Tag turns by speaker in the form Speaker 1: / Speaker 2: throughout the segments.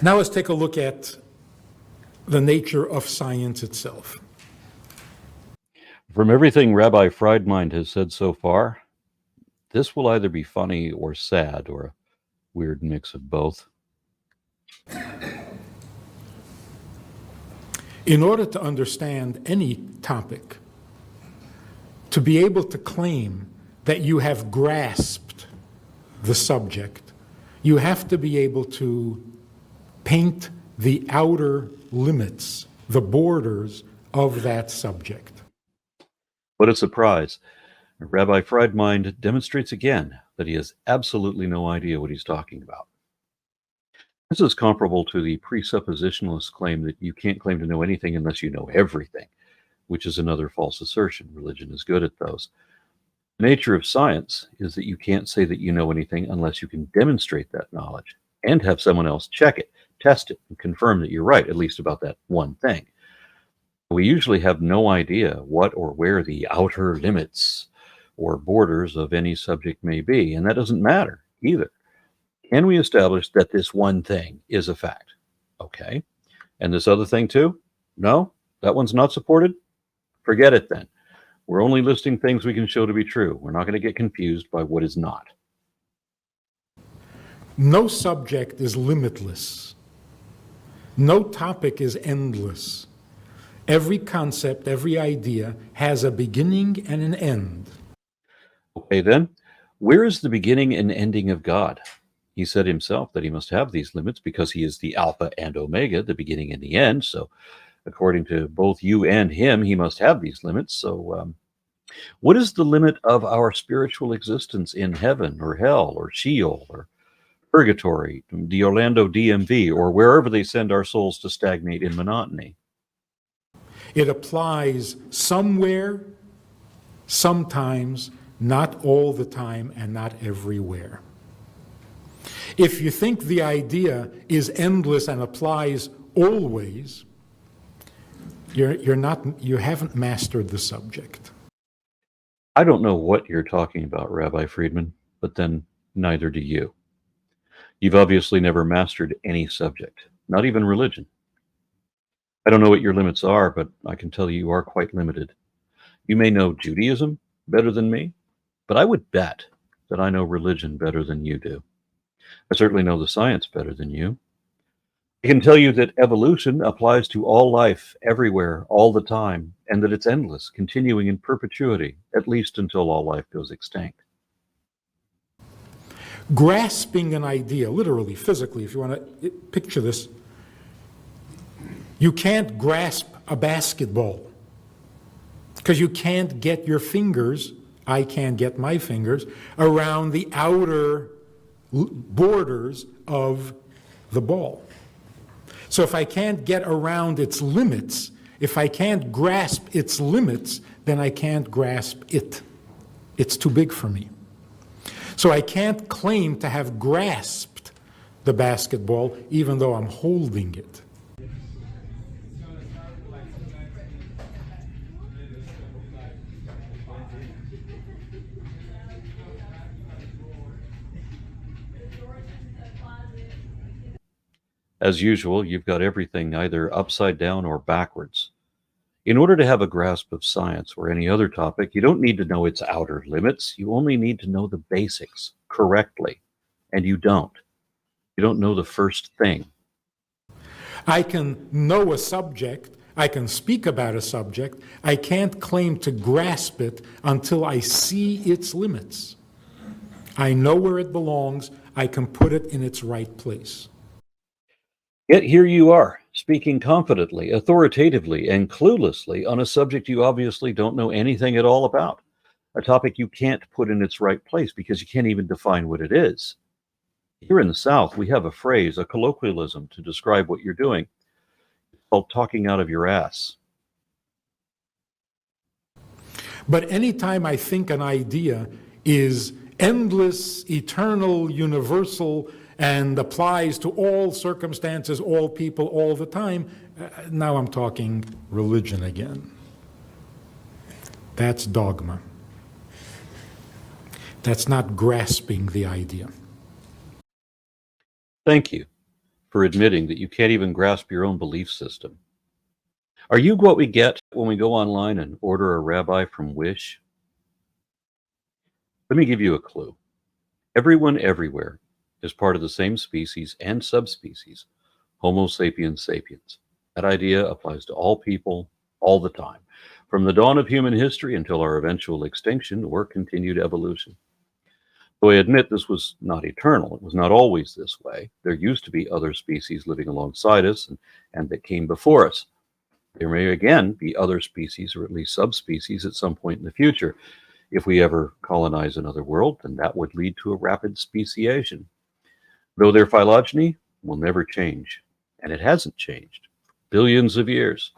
Speaker 1: Now let's take a look at the nature of science itself.
Speaker 2: From everything Rabbi Friedman has said so far, this will either be funny or sad or a weird mix of both.
Speaker 1: In order to understand any topic, to be able to claim that you have grasped the subject, you have to be able to paint the outer limits, the borders of that subject.
Speaker 2: What a surprise. Rabbi Friedman demonstrates again that he has absolutely no idea what he's talking about. This is comparable to the presuppositionalist claim that you can't claim to know anything unless you know everything, which is another false assertion. Religion is good at those. The nature of science is that you can't say that you know anything unless you can demonstrate that knowledge and have someone else check it, test it, and confirm that you're right, at least about that one thing. We usually have no idea what or where the outer limits or borders of any subject may be, and that doesn't matter either. Can we establish that this one thing is a fact? Okay. And this other thing too? No? That one's not supported? Forget it then. We're only listing things we can show to be true. We're not going to get confused by what is not.
Speaker 1: No subject is limitless. No topic is endless. Every concept, every idea has a beginning and an end.
Speaker 2: Okay then, where is the beginning and ending of God? He said himself that he must have these limits because he is the Alpha and Omega, the beginning and the end. So according to both you and him, he must have these limits. So what is the limit of our spiritual existence in heaven or hell or Sheol or purgatory, the Orlando DMV, or wherever they send our souls to stagnate in monotony?
Speaker 1: It applies somewhere, sometimes, not all the time, and not everywhere. If you think the idea is endless and applies always, you haven't mastered the subject.
Speaker 2: I don't know what you're talking about, Rabbi Friedman, but then neither do you. You've obviously never mastered any subject, not even religion. I don't know what your limits are, but I can tell you are quite limited. You may know Judaism better than me, but I would bet that I know religion better than you do. I certainly know the science better than you. I can tell you that evolution applies to all life, everywhere, all the time, and that it's endless, continuing in perpetuity, at least until all life goes extinct.
Speaker 1: Grasping an idea, literally, physically, if you want to picture this, you can't grasp a basketball because you can't get your fingers, I can't get my fingers, around the outer borders of the ball. So if I can't get around its limits, if I can't grasp its limits, then I can't grasp it. It's too big for me. So I can't claim to have grasped the basketball even though I'm holding it.
Speaker 2: As usual, you've got everything either upside down or backwards. In order to have a grasp of science or any other topic, you don't need to know its outer limits. You only need to know the basics correctly. And you don't. You don't know the first thing.
Speaker 1: I can know a subject, I can speak about a subject, I can't claim to grasp it until I see its limits. I know where it belongs, I can put it in its right place.
Speaker 2: Yet here you are, speaking confidently, authoritatively, and cluelessly on a subject you obviously don't know anything at all about, a topic you can't put in its right place because you can't even define what it is. Here in the South, we have a phrase, a colloquialism, to describe what you're doing. It's called talking out of your ass.
Speaker 1: But anytime I think an idea is endless, eternal, universal, and applies to all circumstances, all people, all the time, now I'm talking religion again. That's dogma. That's not grasping the idea.
Speaker 2: Thank you for admitting that you can't even grasp your own belief system. Are you what we get when we go online and order a rabbi from Wish? Let me give you a clue. Everyone everywhere is part of the same species and subspecies, Homo sapiens sapiens. That idea applies to all people, all the time, from the dawn of human history until our eventual extinction or continued evolution. Though I admit this was not eternal, it was not always this way. There used to be other species living alongside us and that came before us. There may again be other species, or at least subspecies, at some point in the future. If we ever colonize another world, then that would lead to a rapid speciation. Though their phylogeny will never change, and it hasn't changed for billions of years.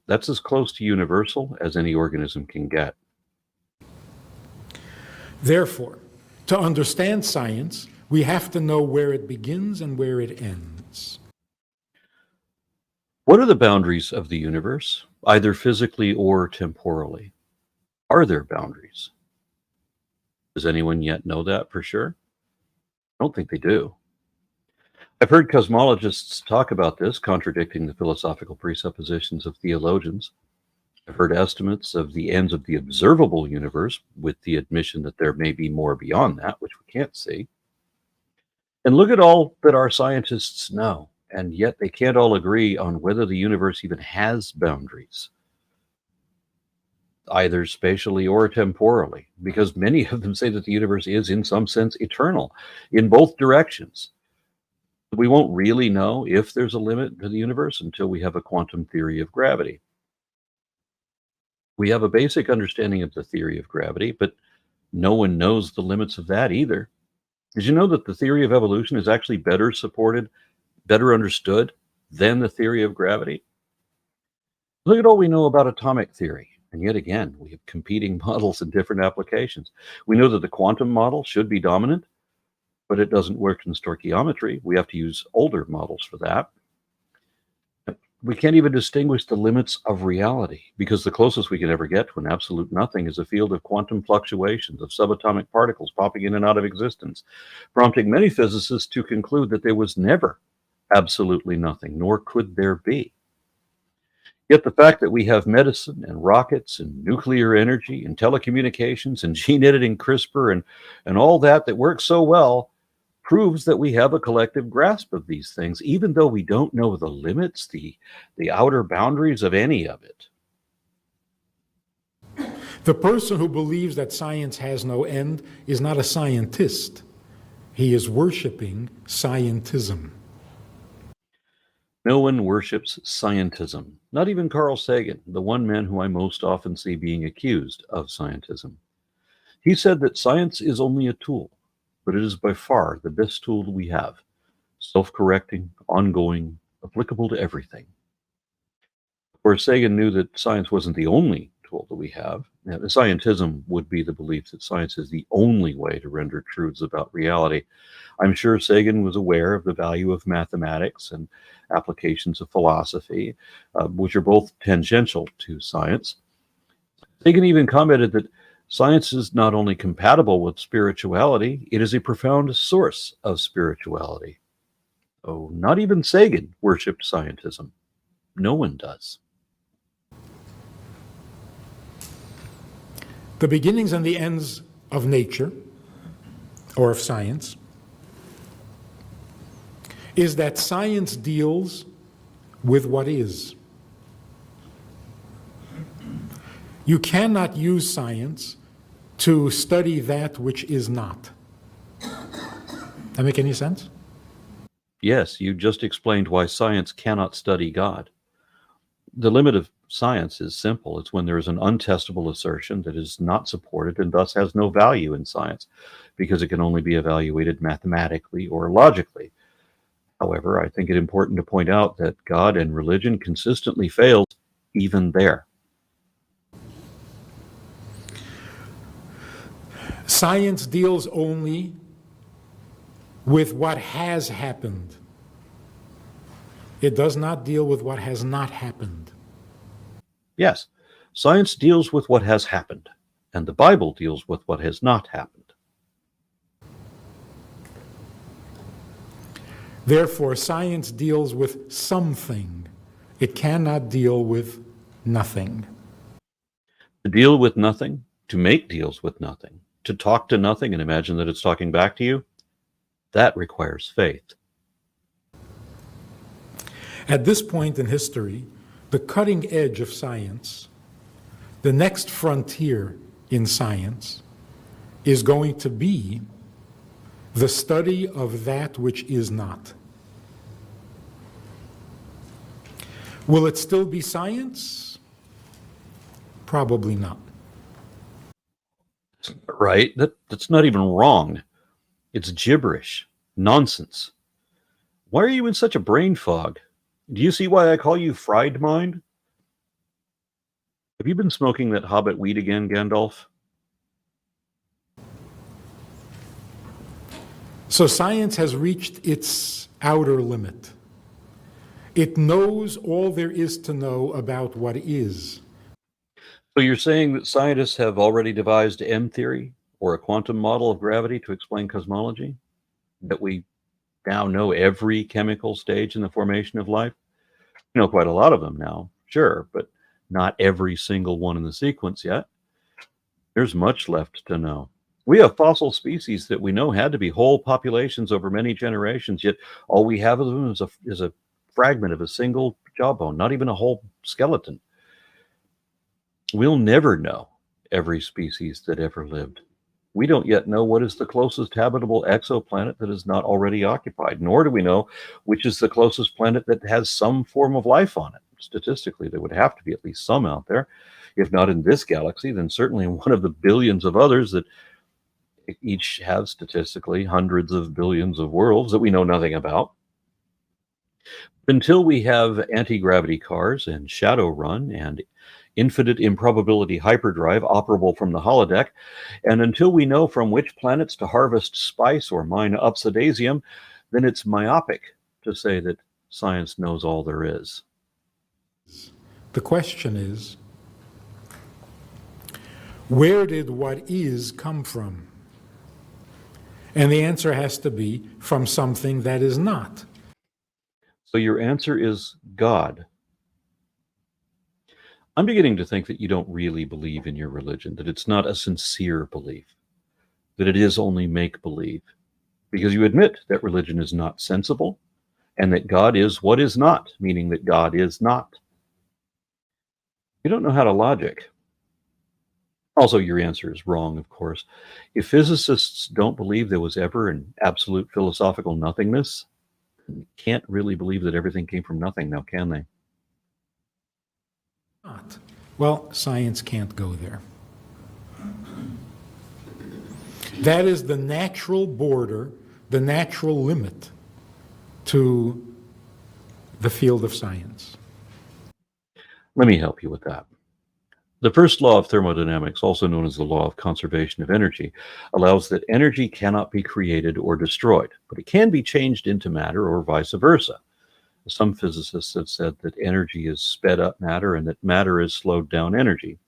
Speaker 2: That's as close to universal as any organism can get.
Speaker 1: Therefore, to understand science, we have to know where it begins and where it ends.
Speaker 2: What are the boundaries of the universe, either physically or temporally? Are there boundaries? Does anyone yet know that for sure? I don't think they do. I've heard cosmologists talk about this, contradicting the philosophical presuppositions of theologians. I've heard estimates of the ends of the observable universe with the admission that there may be more beyond that, which we can't see. And look at all that our scientists know, and yet they can't all agree on whether the universe even has boundaries, either spatially or temporally, because many of them say that the universe is, in some sense, eternal in both directions. We won't really know if there's a limit to the universe until we have a quantum theory of gravity. We have a basic understanding of the theory of gravity, but no one knows the limits of that either. Did you know that the theory of evolution is actually better supported, better understood than the theory of gravity? Look at all we know about atomic theory. And yet again, we have competing models and different applications. We know that the quantum model should be dominant, but it doesn't work in stoichiometry. We have to use older models for that. We can't even distinguish the limits of reality, because the closest we can ever get to an absolute nothing is a field of quantum fluctuations of subatomic particles popping in and out of existence, prompting many physicists to conclude that there was never absolutely nothing, nor could there be. Yet the fact that we have medicine and rockets and nuclear energy and telecommunications and gene editing, CRISPR, and all that works so well proves that we have a collective grasp of these things, even though we don't know the limits, the outer boundaries of any of it.
Speaker 1: The person who believes that science has no end is not a scientist. He is worshiping scientism.
Speaker 2: No one worships scientism, not even Carl Sagan, the one man who I most often see being accused of scientism. He said that science is only a tool, but it is by far the best tool we have, self-correcting, ongoing, applicable to everything. Of course, Sagan knew that science wasn't the only tool that we have. Now, scientism would be the belief that science is the only way to render truths about reality. I'm sure Sagan was aware of the value of mathematics and applications of philosophy, which are both tangential to science. Sagan even commented that science is not only compatible with spirituality, it is a profound source of spirituality. Oh, not even Sagan worshipped scientism. No one does.
Speaker 1: The beginnings and the ends of nature, or of science, is that science deals with what is. You cannot use science to study that which is not. That make any sense?
Speaker 2: Yes, you just explained why science cannot study God. The limit of science is simple. It's when there is an untestable assertion that is not supported and thus has no value in science, because it can only be evaluated mathematically or logically. However, I think it important to point out that God and religion consistently fails even there.
Speaker 1: Science deals only with what has happened. It does not deal with what has not happened.
Speaker 2: Yes, science deals with what has happened, and the Bible deals with what has not happened.
Speaker 1: Therefore, science deals with something. It cannot deal with nothing.
Speaker 2: To deal with nothing, to make deals with nothing, to talk to nothing and imagine that it's talking back to you, that requires faith.
Speaker 1: At this point in history, the cutting edge of science, the next frontier in science, is going to be the study of that which is not. Will it still be science? Probably not.
Speaker 2: Right? That's not even wrong. It's gibberish, nonsense. Why are you in such a brain fog? Do you see why I call you fried mind? Have you been smoking that hobbit weed again, Gandalf?
Speaker 1: So science has reached its outer limit. It knows all there is to know about what is.
Speaker 2: So you're saying that scientists have already devised M theory, or a quantum model of gravity to explain cosmology? That we now know every chemical stage in the formation of life? You know quite a lot of them now, sure, but not every single one in the sequence yet. There's much left to know. We have fossil species that we know had to be whole populations over many generations, yet all we have of them is a fragment of a single jawbone, not even a whole skeleton. We'll never know every species that ever lived. We don't yet know what is the closest habitable exoplanet that is not already occupied, nor do we know which is the closest planet that has some form of life on it. Statistically, there would have to be at least some out there. If not in this galaxy, then certainly in one of the billions of others that each have statistically hundreds of billions of worlds that we know nothing about. Until we have anti-gravity cars and Shadowrun and infinite improbability hyperdrive operable from the holodeck, and until we know from which planets to harvest spice or mine obsidian, then it's myopic to say that science knows all there is.
Speaker 1: The question is, where did what is come from? And the answer has to be from something that is not.
Speaker 2: So your answer is God. I'm beginning to think that you don't really believe in your religion, that it's not a sincere belief, that it is only make-believe, because you admit that religion is not sensible and that God is what is not, meaning that God is not. You don't know how to logic. Also, your answer is wrong, of course. If physicists don't believe there was ever an absolute philosophical nothingness, you can't really believe that everything came from nothing now, can they?
Speaker 1: Not. Well, science can't go there. That is the natural border, the natural limit to the field of science.
Speaker 2: Let me help you with that. The first law of thermodynamics, also known as the law of conservation of energy, allows that energy cannot be created or destroyed, but it can be changed into matter or vice versa. Some physicists have said that energy is sped up matter and that matter is slowed down energy.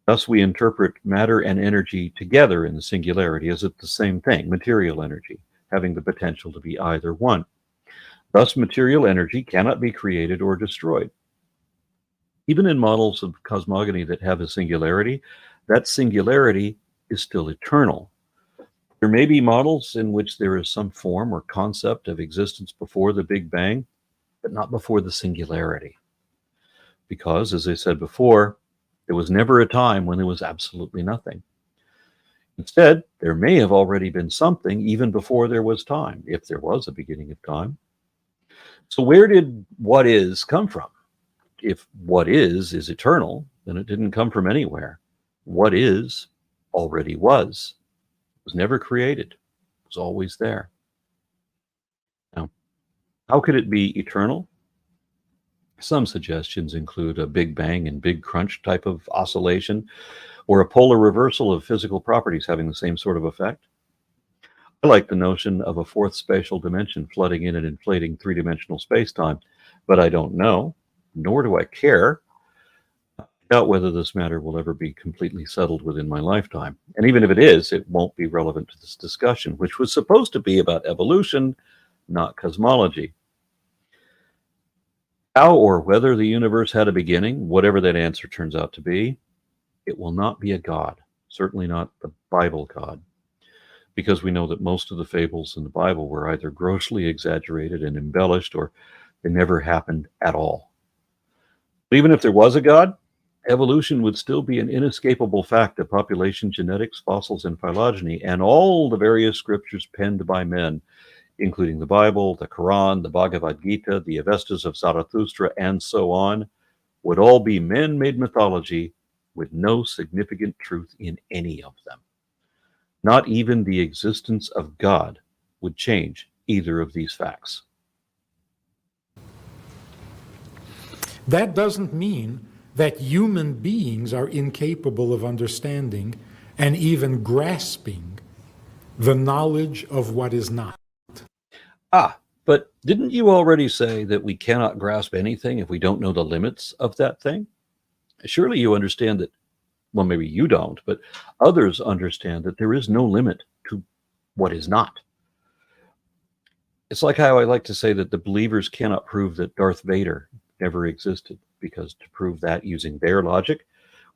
Speaker 2: Thus, we interpret matter and energy together in the singularity as the same thing, material energy, having the potential to be either one. Thus, material energy cannot be created or destroyed. Even in models of cosmogony that have a singularity, that singularity is still eternal. There may be models in which there is some form or concept of existence before the Big Bang, but not before the singularity. Because, as I said before, there was never a time when there was absolutely nothing. Instead, there may have already been something even before there was time, if there was a beginning of time. So where did what is come from? If what is eternal, then it didn't come from anywhere. What is already was. It was never created. It was always there. Now, how could it be eternal? Some suggestions include a Big Bang and Big Crunch type of oscillation, or a polar reversal of physical properties having the same sort of effect. I like the notion of a fourth spatial dimension flooding in and inflating three-dimensional space-time, but I don't know, nor do I care. I doubt whether this matter will ever be completely settled within my lifetime. And even if it is, it won't be relevant to this discussion, which was supposed to be about evolution, not cosmology. How or whether the universe had a beginning, whatever that answer turns out to be, it will not be a God, certainly not the Bible God, because we know that most of the fables in the Bible were either grossly exaggerated and embellished, or they never happened at all. But even if there was a God, evolution would still be an inescapable fact of population genetics, fossils, and phylogeny, and all the various scriptures penned by men, including the Bible, the Quran, the Bhagavad Gita, the Avestas of Zarathustra, and so on, would all be man-made mythology with no significant truth in any of them. Not even the existence of God would change either of these facts.
Speaker 1: That doesn't mean that human beings are incapable of understanding and even grasping the knowledge of what is not.
Speaker 2: But didn't you already say that we cannot grasp anything if we don't know the limits of that thing? Surely you understand that, well, maybe you don't, but others understand that there is no limit to what is not. It's like how I like to say that the believers cannot prove that Darth Vader never existed, because to prove that using their logic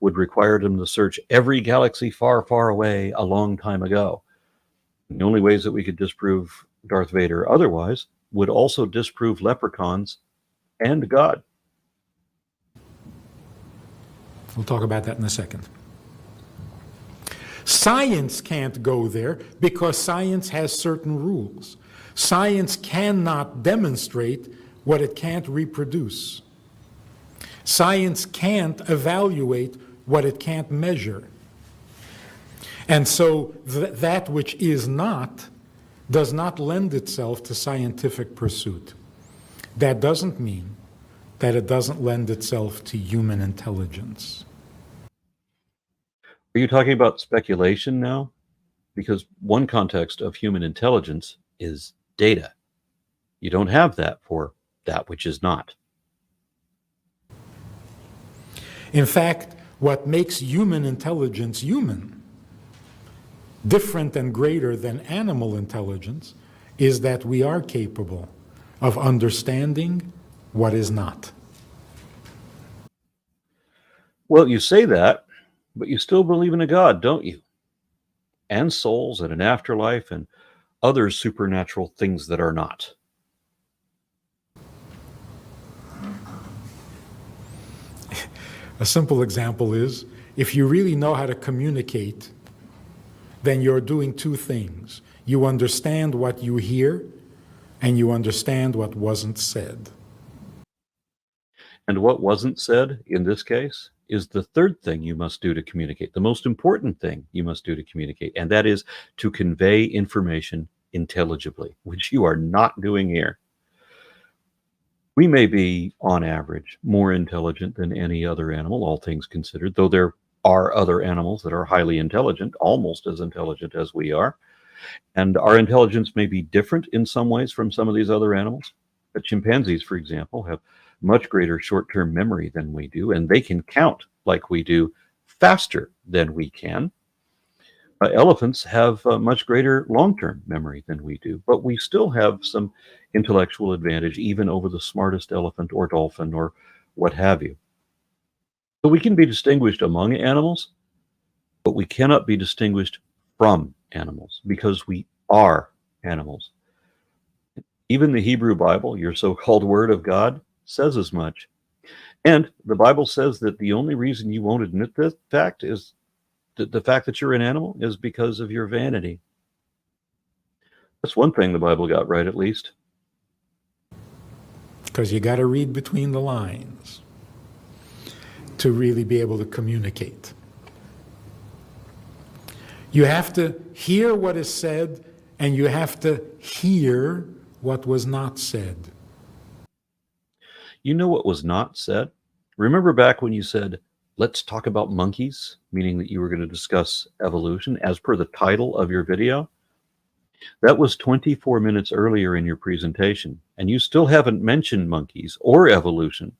Speaker 2: would require them to search every galaxy far, far away a long time ago. The only ways that we could disprove Darth Vader otherwise would also disprove leprechauns and God.
Speaker 1: We'll talk about that in a second. Science can't go there because science has certain rules. Science cannot demonstrate what it can't reproduce. Science can't evaluate what it can't measure. And so that which is not does not lend itself to scientific pursuit. That doesn't mean that it doesn't lend itself to human intelligence.
Speaker 2: Are you talking about speculation now? Because one context of human intelligence is data. You don't have that for that which is not.
Speaker 1: In fact, what makes human intelligence human, different and greater than animal intelligence, is that we are capable of understanding what is not.
Speaker 2: Well, you say that, but you still believe in a God, don't you? And souls and an afterlife and other supernatural things that are not.
Speaker 1: A simple example is, if you really know how to communicate, then you're doing two things. You understand what you hear, and you understand what wasn't said.
Speaker 2: And what wasn't said, in this case, is the third thing you must do to communicate, the most important thing you must do to communicate, and that is to convey information intelligibly, which you are not doing here. We may be, on average, more intelligent than any other animal, all things considered, though there are other animals that are highly intelligent, almost as intelligent as we are. And our intelligence may be different in some ways from some of these other animals. But chimpanzees, for example, have much greater short-term memory than we do, and they can count like we do faster than we can. Elephants have much greater long-term memory than we do, but we still have some intellectual advantage even over the smartest elephant or dolphin or what have you. So we can be distinguished among animals, but we cannot be distinguished from animals because we are animals. Even the Hebrew Bible, your so-called Word of God, says as much. And the Bible says that the only reason you won't admit this fact is the fact that you're an animal is because of your vanity. That's one thing the Bible got right, at least.
Speaker 1: Because you got to read between the lines to really be able to communicate. You have to hear what is said, and you have to hear what was not said.
Speaker 2: You know what was not said? Remember back when you said, let's talk about monkeys, meaning that you were going to discuss evolution as per the title of your video? That was 24 minutes earlier in your presentation, and you still haven't mentioned monkeys or evolution.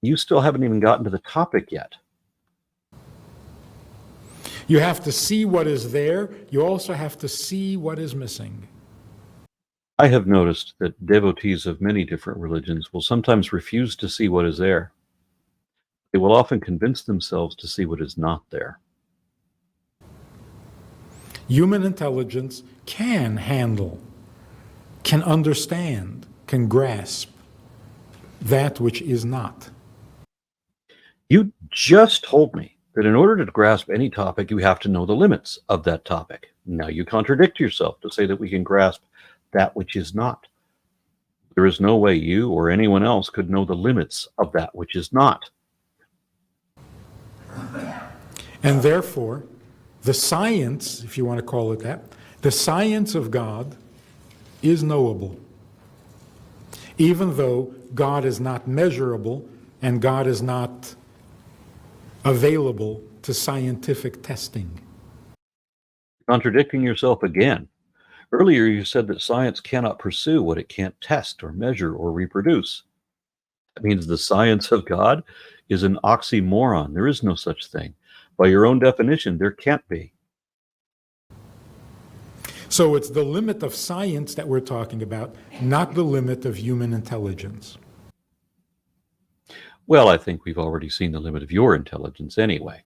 Speaker 2: You still haven't even gotten to the topic yet.
Speaker 1: You have to see what is there. You also have to see what is missing.
Speaker 2: I have noticed that devotees of many different religions will sometimes refuse to see what is there. They will often convince themselves to see what is not there.
Speaker 1: Human intelligence can handle, can understand, can grasp that which is not.
Speaker 2: You just told me that in order to grasp any topic, you have to know the limits of that topic. Now you contradict yourself to say that we can grasp that which is not. There is no way you or anyone else could know the limits of that which is not.
Speaker 1: And therefore, the science, if you want to call it that, the science of God is knowable, even though God is not measurable and God is not available to scientific testing.
Speaker 2: Contradicting yourself again. Earlier you said that science cannot pursue what it can't test or measure or reproduce. That means the science of God is an oxymoron. There is no such thing. By your own definition, there can't be.
Speaker 1: So it's the limit of science that we're talking about, not the limit of human intelligence.
Speaker 2: Well, I think we've already seen the limit of your intelligence anyway.